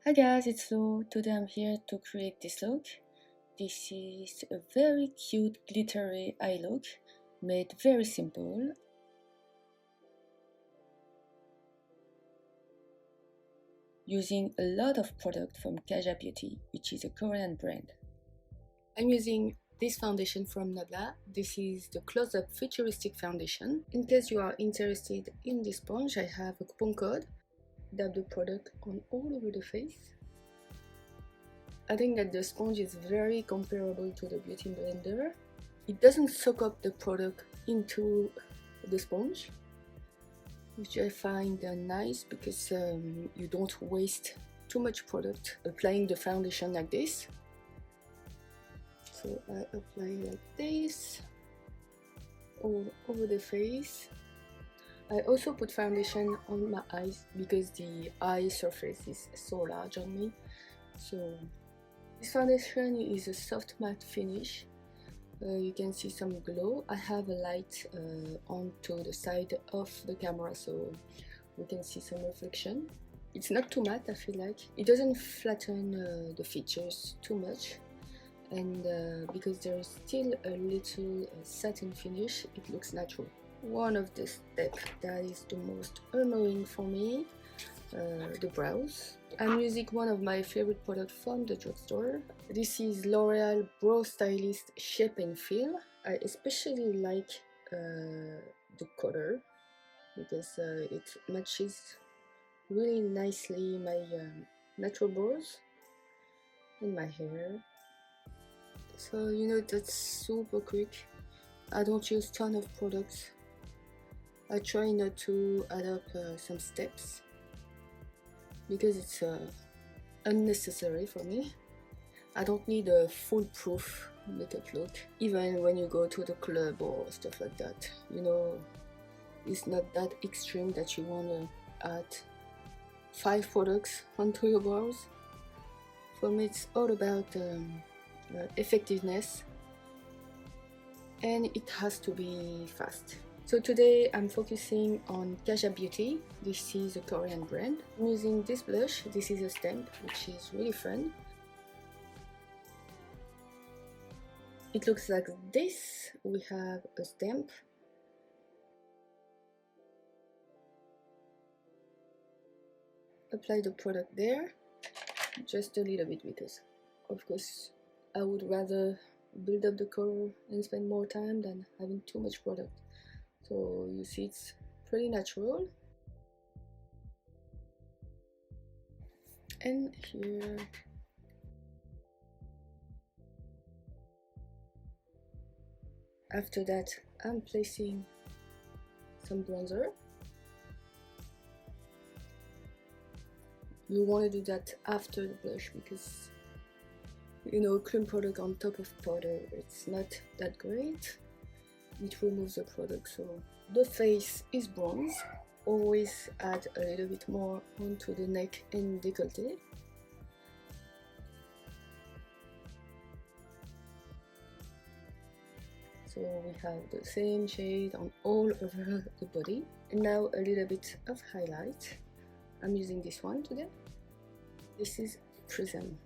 Hi guys, it's Flo. Today I'm here to create this look. This is a very cute glittery eye look, made very simple. Using a lot of product from KAJA Beauty, which is a Korean brand. I'm using this foundation from Nabla. This is the Close-Up Futuristic Foundation. In case you are interested in this sponge, I have a coupon code. Dab the product on all over the face. I think that the sponge is very comparable to the Beauty Blender. It doesn't soak up the product into the sponge, which I find nice because you don't waste too much product applying the foundation like this. So I apply like this all over the face. I also put foundation on my eyes because the eye surface is so large on me. So this foundation is a soft matte finish. You can see some glow. I have a light onto the side of the camera so we can see some reflection. It's not too matte, I feel like. It doesn't flatten the features too much, and because there is still a little satin finish, it looks natural. One of the steps that is the most annoying for me, the brows. I'm using one of my favorite products from the drugstore. This is L'Oreal Brow Stylist Shape and Fill. I especially like the color because it matches really nicely my natural brows and my hair. So you know, that's super quick. I don't use ton of products. I try not to add up some steps because it's unnecessary for me. I don't need a foolproof makeup look, even when you go to the club or stuff like that. You know, it's not that extreme that you want to add 5 products onto your brows. For me, it's all about effectiveness, and it has to be fast. So today I'm focusing on KAJA Beauty. This is a Korean brand. I'm using this blush. This is a stamp, which is really fun. It looks like this. We have a stamp. Apply the product there, just a little bit because, of course, I would rather build up the color and spend more time than having too much product. So you see it's pretty natural. And here, after that, I'm placing some bronzer. You want to do that after the blush because, you know, cream product on top of powder, it's not that great. It removes the product. So the face is bronze. Always add a little bit more onto the neck and décolleté. So we have the same shade on all over the body. And now a little bit of highlight. I'm using this one today. This is Prism.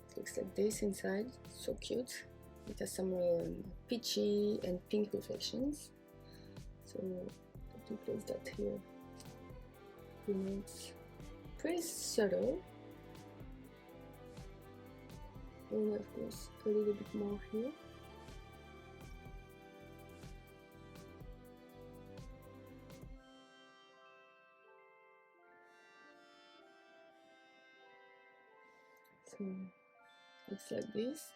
It looks like this inside, so cute. It has some peachy and pink reflections. So let me place that here. You know, it's pretty subtle. And of course a little bit more here. So looks like this.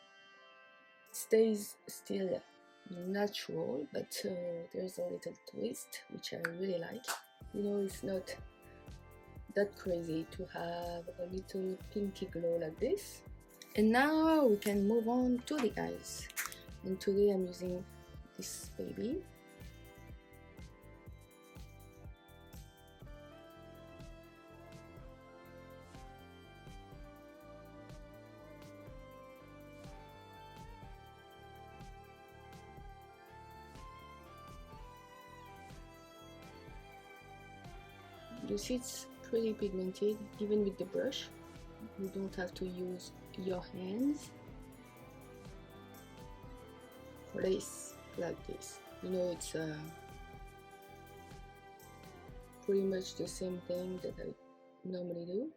It stays still natural, but there's a little twist which I really like. You know, it's not that crazy to have a little pinky glow like this. And now we can move on to the eyes. And today I'm using this baby. You see it's pretty pigmented even with the brush. You don't have to use your hands for this, like this. You know, it's pretty much the same thing that I normally do.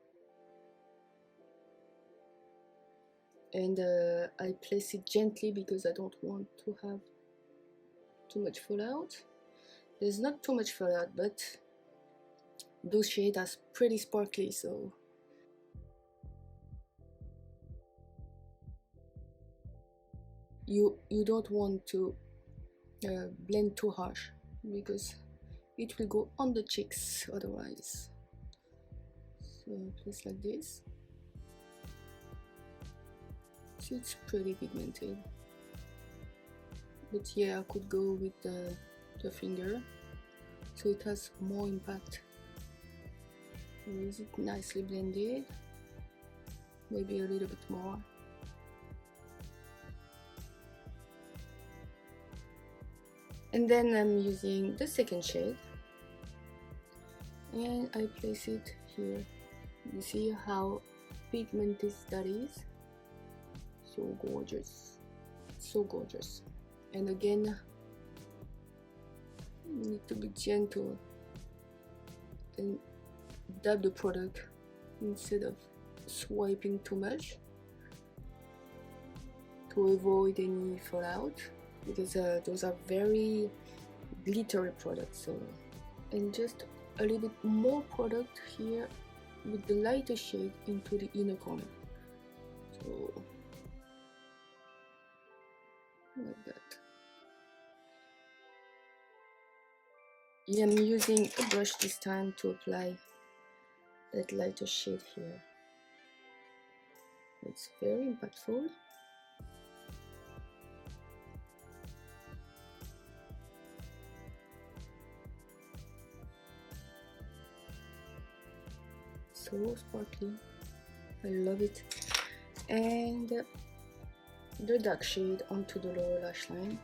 And I place it gently because I don't want to have too much fallout. There's not too much fallout, but those shades are pretty sparkly, so you don't want to blend too harsh because it will go on the cheeks otherwise. So place like this. So it's pretty pigmented, but yeah, I could go with the finger so it has more impact. Is it nicely blended? Maybe a little bit more. And then I'm using the second shade and I place it here. You see how pigmented that is? So gorgeous, so gorgeous. And again, you need to be gentle and dab the product instead of swiping too much to avoid any fallout, because those are very glittery products. So, and just a little bit more product here with the lighter shade into the inner corner, so like that. Yeah, I'm using a brush this time to apply that lighter shade here. It's very impactful. So sparkly, I love it. And the dark shade onto the lower lash line.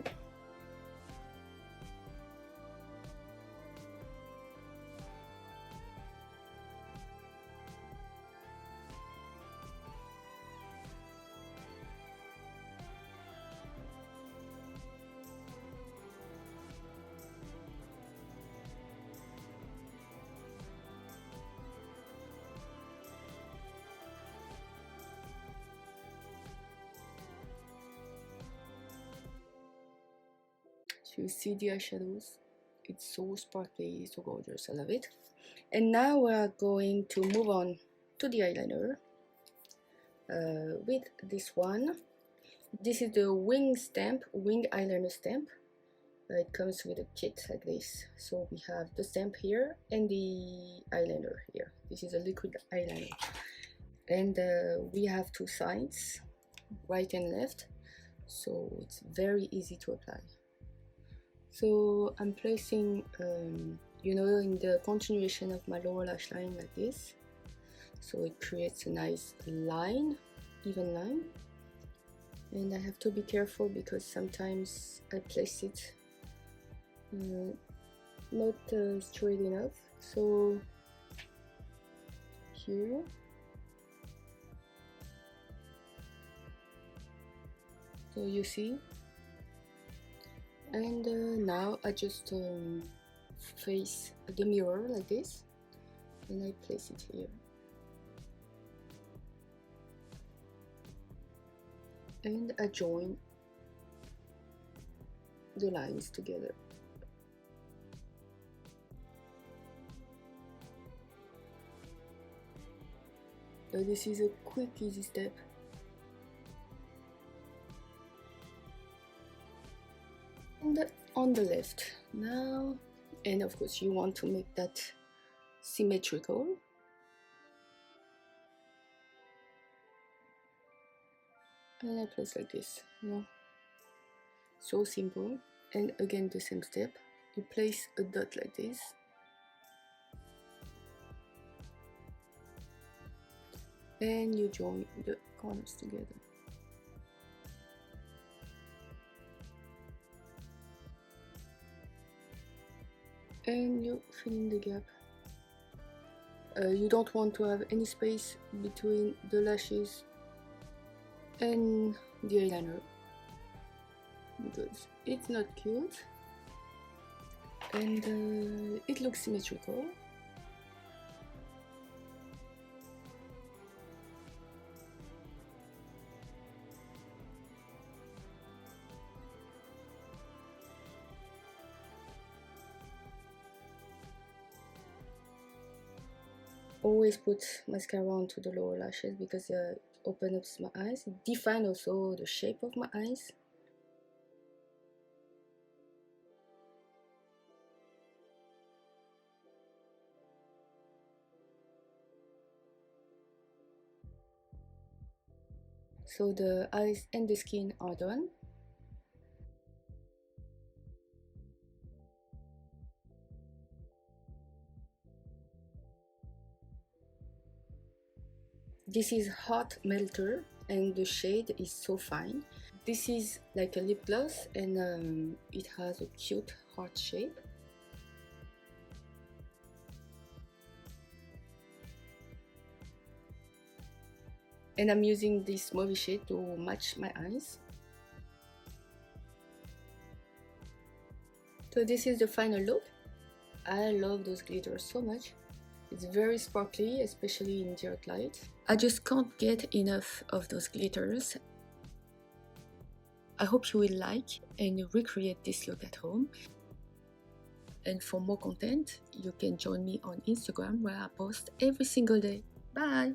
So you see the eyeshadows, it's so sparkly, so gorgeous, I love it. And now we're going to move on to the eyeliner with this one. This is the wing eyeliner stamp. It comes with a kit like this. So we have the stamp here and the eyeliner here. This is a liquid eyeliner. And we have two sides, right and left, so it's very easy to apply. So I'm placing, you know, in the continuation of my lower lash line like this. So it creates a nice line, even line. And I have to be careful because sometimes I place it not straight enough. So here. So you see. And now I just face the mirror like this and I place it here. And I join the lines together. This is a quick, easy step. And on the left now, and of course you want to make that symmetrical. And I place like this, you know, so simple. And again the same step, you place a dot like this, and you join the corners together. And you fill in the gap You don't want to have any space between the lashes and the eyeliner because it's not cute, and it looks symmetrical. Always put mascara onto the lower lashes because it opens up my eyes. It defines also the shape of my eyes. So the eyes and the skin are done. This is Hot Melter and the shade is so fine. This is like a lip gloss and it has a cute heart shape. And I'm using this movie shade to match my eyes. So this is the final look. I love those glitters so much. It's very sparkly, especially in dark light. I just can't get enough of those glitters. I hope you will like and recreate this look at home. And for more content, you can join me on Instagram where I post every single day. Bye!